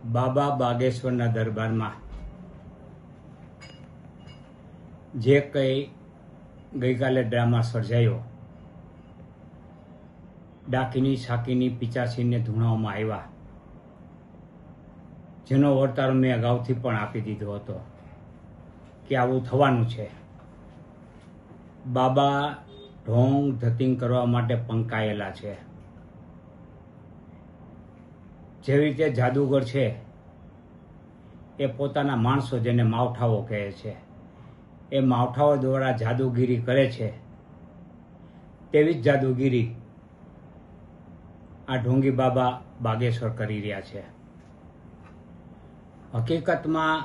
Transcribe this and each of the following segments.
બાબા બાગેશ્વરના દરબારમાં જે કંઈ ગઈકાલે ડ્રામા સર્જાયો, ડાકીની શાકીની પિચાસીને ધૂણાવવામાં આવ્યા, જેનો વર્તારો મેં અગાઉથી પણ આપી દીધો હતો કે આવું થવાનું છે. બાબા ઢોંગ ધતિંગ કરવા માટે પંકાયેલા છે. જેવી રીતે જાદુગર છે એ પોતાના માણસો, જેને માવઠાઓ કહે છે, એ માવઠાઓ દ્વારા જાદુગીરી કરે છે, તેવી જ જાદુગીરી આ ઢોંગી બાબા બાગેશ્વર કરી રહ્યા છે. હકીકતમાં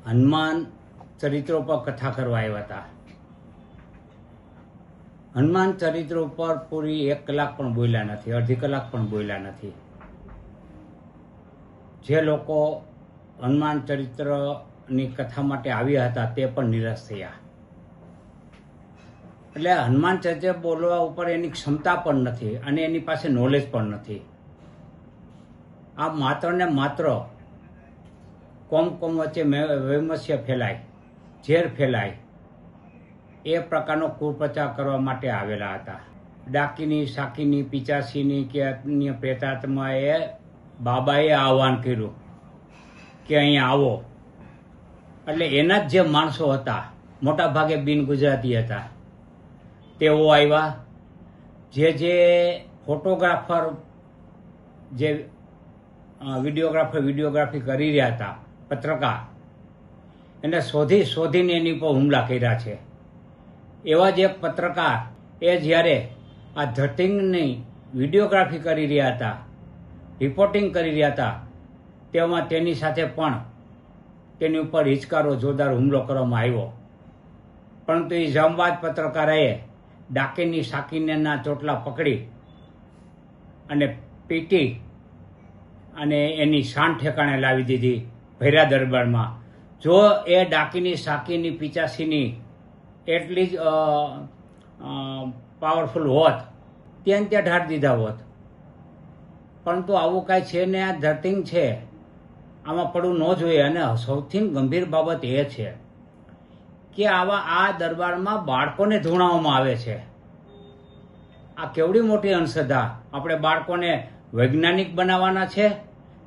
હનુમાન ચરિત્રો પર કથા કરવા આવ્યા હતા. હનુમાન ચરિત્રો પર પૂરી 1 કલાક પણ બોલ્યા નથી, અડધી કલાક પણ બોલ્યા નથી. જે લોકો હનુમાન ચરિત્રની કથા માટે આવ્યા હતા તે પણ નિરાશ થયા. એટલે હનુમાન ચરિત્ર બોલવા ઉપર એની ક્ષમતા પણ નથી અને એની પાસે નોલેજ પણ નથી. આ માત્ર ને માત્ર કોમ વચ્ચે વૈમસ્ય ફેલાય, ઝેર ફેલાય, એ પ્રકારનો કુપ્રચાર કરવા માટે આવેલા હતા. ડાકીની શાકીની પિચાસીની કે અન્ય પ્રેતાત્માએ બાબાએ આહવાન કર્યું કે અહીંયા આવો. એટલે એના જ જે માણસો હતા, મોટા ભાગે બિન ગુજરાતી હતા, તેઓ આવ્યા. જે ફોટોગ્રાફર, જે વિડીયોગ્રાફી કરી રહ્યા હતા, પત્રકાર, એને શોધીને એની પર હુમલા કર્યા છે. એવા જ એક પત્રકાર એ જ્યારે આ ધતિંગની વિડીયોગ્રાફી કરી રહ્યા હતા, રિપોર્ટિંગ કરી રહ્યા હતા, તેમાં તેની સાથે પણ તેની ઉપર હિચકારો જોરદાર હુમલો કરવામાં આવ્યો. પરંતુ એ જામવાદ પત્રકારે ડાકીની શાકીનેના ચોટલા પકડી અને પીટી અને એની શાન ઠેકાણે લાવી દીધી ભૈરા દરબારમાં. જો એ ડાકીની શાકીની પિચાસીની એટલી જ પાવરફુલ હોત, ત્યાં ઢાળ દીધા હોત. પરંતુ આવું કાંઈ છે ને, આ ધતિંગ છે, આમાં પડવું ન જોઈએ. અને સૌથી ગંભીર બાબત એ છે કે આ દરબારમાં બાળકોને ધૂણાવવામાં આવે છે. આ કેવડી મોટી અંધશ્રદ્ધા! આપણે બાળકોને વૈજ્ઞાનિક બનાવવાના છે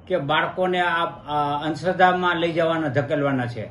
કે બાળકોને આ અંધશ્રદ્ધામાં લઈ જવાના, ધકેલવાના છે?